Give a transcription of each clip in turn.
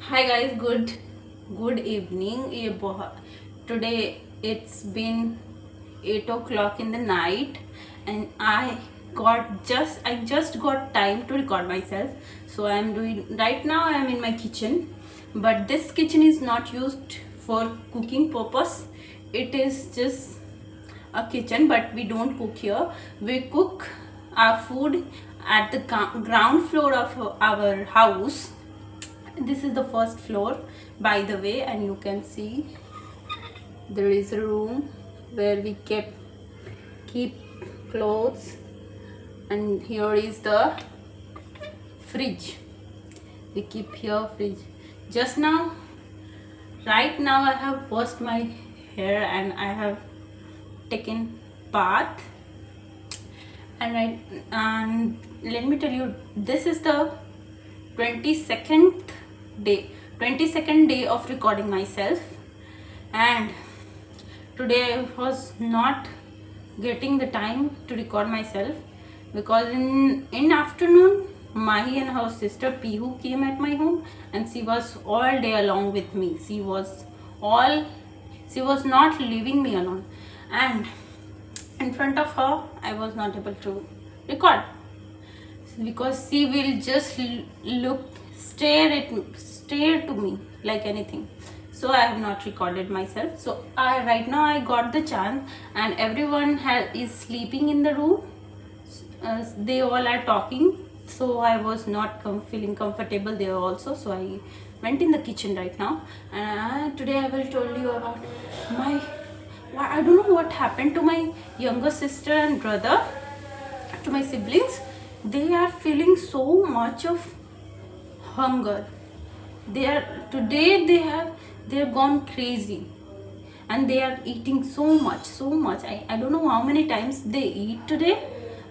Hi guys, good evening. Today it's been 8 o'clock in the night, and I just got time to record myself. So I'm doing right now. I'm in my kitchen, but this kitchen is not used for cooking purpose. It is just a kitchen, but we don't cook here. We cook our food at the ground floor of our house. This is the first floor, by the way, and you can see there is a room where we keep clothes, and here is the fridge. We keep here fridge. Just now, right now, I have washed my hair and I have taken bath. And let me tell you, this is the 22nd day 22nd day of recording myself, and today I was not getting the time to record myself because in afternoon Mahi and her sister Pihu came at my home, and she was all day along with me. She was not leaving me alone, and in front of her I was not able to record because she will just stare to me like anything. So I have not recorded myself. So right now I got the chance, and everyone is sleeping in the room. They all are talking, so I was not feeling comfortable there also. So I went in the kitchen right now, and today I will tell you about my I don't know what happened to my younger sister and brother, to my siblings. They are feeling so much of hunger. They're gone crazy, and they are eating so much. I don't know how many times they eat today,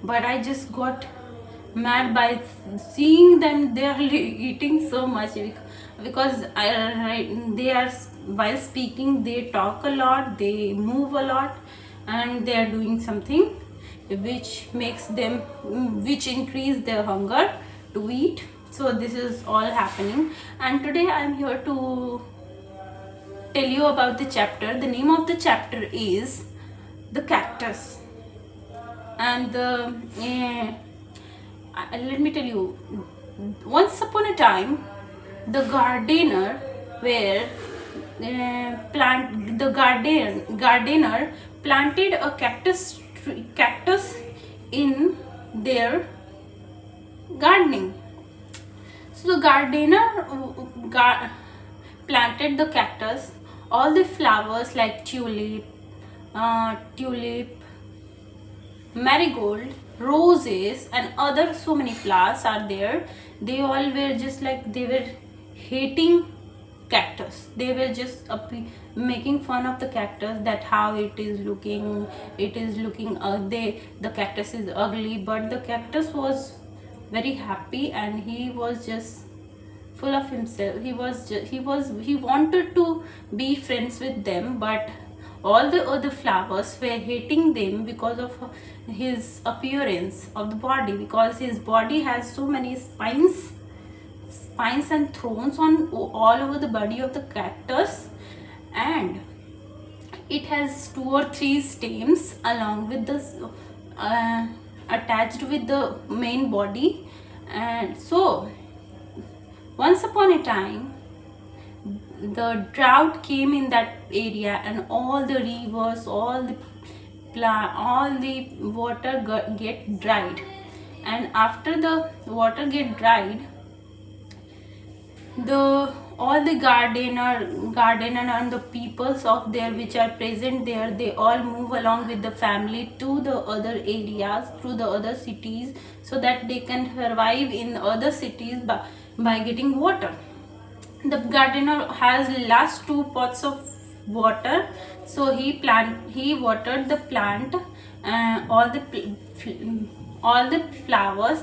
but I just got mad by seeing them. They are eating so much because they are, while speaking, they talk a lot, they move a lot, and they are doing something which increase their hunger to eat. So this is all happening, and today I am here to tell you about the chapter. The name of the chapter is The Cactus. And let me tell you, once upon a time, the gardener where gardener planted a cactus in their gardening. So the gardener planted the cactus, all the flowers like tulip, marigold, roses, and other so many flowers are there. They all were just like, they were hating cactus. They were just making fun of the cactus, that how it is looking. The cactus is ugly, but the cactus was very happy, and he was just full of himself. He wanted to be friends with them, but all the other flowers were hating them because of his appearance of the body, because his body has so many spines and thorns on all over the body of the cactus, and it has 2 or 3 stems along with the attached with the main body. And so once upon a time, the drought came in that area, and all the rivers, all the water get dried. And after the water get dried, all the gardener and the peoples of there which are present there, they all move along with the family to the other areas, through the other cities, so that they can survive in other cities by getting water. The gardener has last 2 pots of water, so he watered the plant, all the flowers.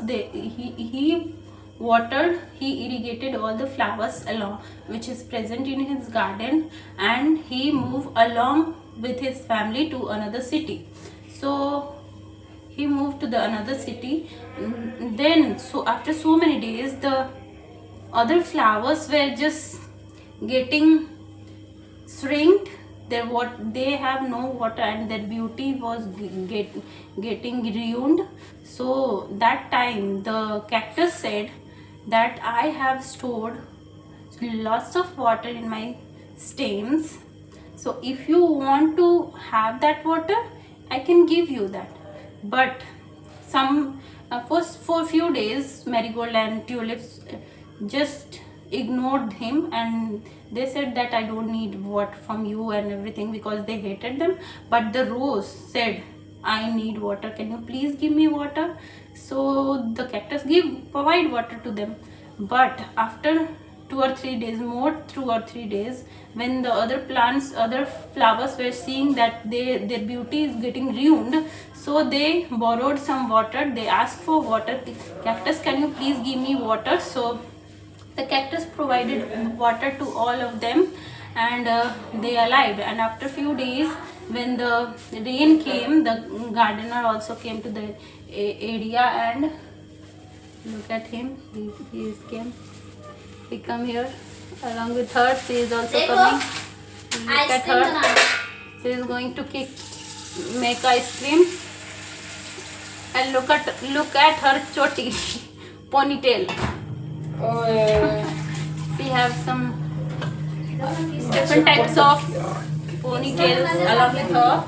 He irrigated all the flowers along which is present in his garden, and he moved along with his family to another city. So he moved to the another city. Then, so after so many days, the other flowers were just getting shrinked. They have no water and their beauty was getting ruined. So that time the cactus said that I have stored lots of water in my stems, so if you want to have that water, I can give you that. But some for a few days marigold and tulips just ignored him, and they said that I don't need water from you and everything, because they hated them. But the rose said, I need water, can you please give me water? So the cactus provide water to them. But after 2 or 3 days, when the other flowers were seeing that their beauty is getting ruined, so they borrowed some water. They asked for water, cactus, can you please give me water? So the cactus provided water to all of them, and they alive. And after few days, when the rain came, the gardener also came to the area, and look at him, he came. He come here along with her. She is also coming. Look at her. She is going to make ice cream. And look at her choti ponytail. Oh yeah. We have some different types of ponytails along with her.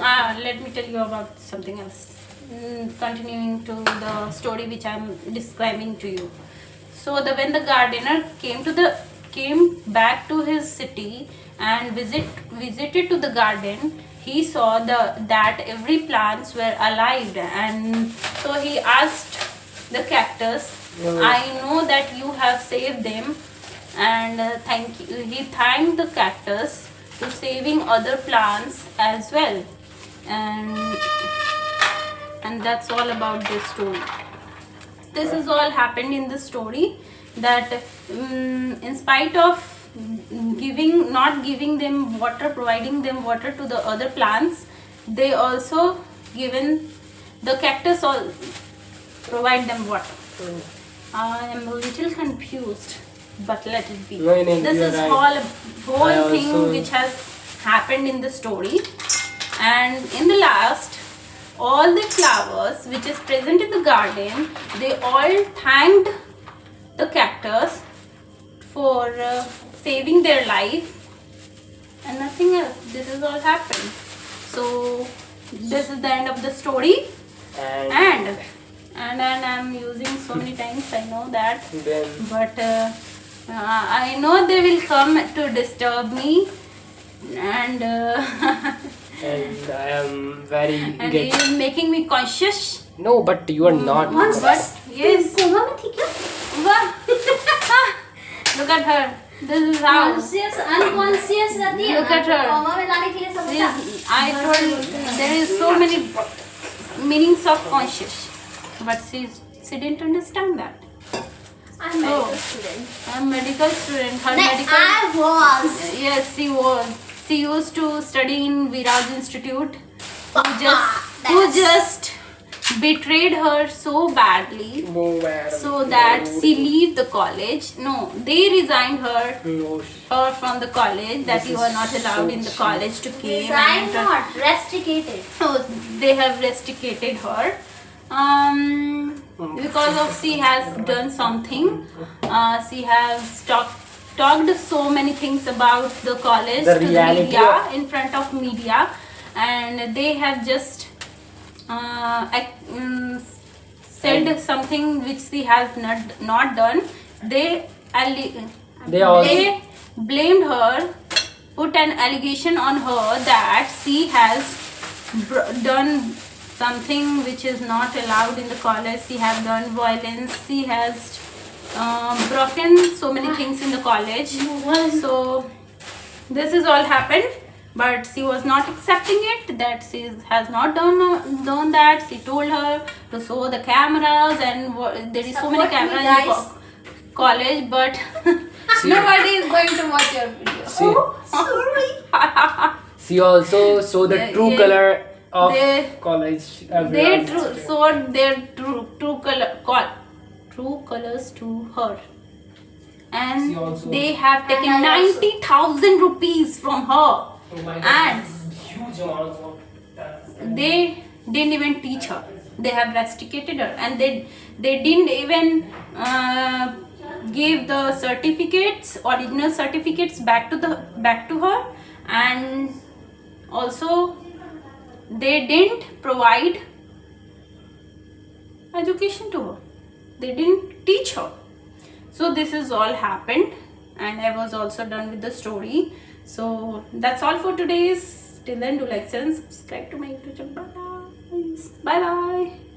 And let me tell you about something else. Continuing to the story which I am describing to you. So when the gardener came back to his city and visited to the garden, he saw that every plants were alive, and so he asked the cactus, I know that you have saved them, and thank you. He thanked the cactus to saving other plants as well, and that's all about this story. This is all happened in the story, that in spite of not giving them water, providing them water to the other plants, they also given the cactus all provide them water. I am a little confused, but let it be. This is right. whole thing which has happened in the story. And in the last, all the flowers which is present in the garden, they all thanked the cactus for saving their life, and nothing else. This is all happened. So this is the end of the story. And I'm using so many times, I know that, but I know they will come to disturb me, and and I am very. And he is making me conscious. No, but you are not. But yes. Look at her. This is how. Unconscious Look at her. I told there is so many meanings of conscious, but she didn't understand that. I'm a medical student. I'm medical student. Her No, medical. I was. Yes, she was. She used to study in Viraj Institute, who just betrayed her so badly, so that she leave the college. No, they resigned her from the college, that you are not allowed in the college to came. Resigned, not rusticated. Oh, they have rusticated her. Because of she has done something. She has talked so many things about the college to the media, in front of media, and they have just said something which she has not done. They blamed her, put an allegation on her that she has done something which is not allowed in the college. She has done violence. She has broken so many things in the college. So this is all happened, but she was not accepting it, that she has not done that. She told her to show the cameras, and there is so many cameras in the college, but nobody is going to watch your video. Sorry. She also saw the true color of They- college. They Everyone showed their true colors to her, and She also- they have taken And I also- 90,000 rupees from her. Oh my And- God, huge amounts of that. They didn't even teach her. They have rusticated her, and they didn't even give the certificates, original certificates, back to her, and also they didn't provide education to her. They didn't teach her. So this is all happened, and I was also done with the story. So that's all for today's. Till then, do like, share, and subscribe to my YouTube channel. Bye bye.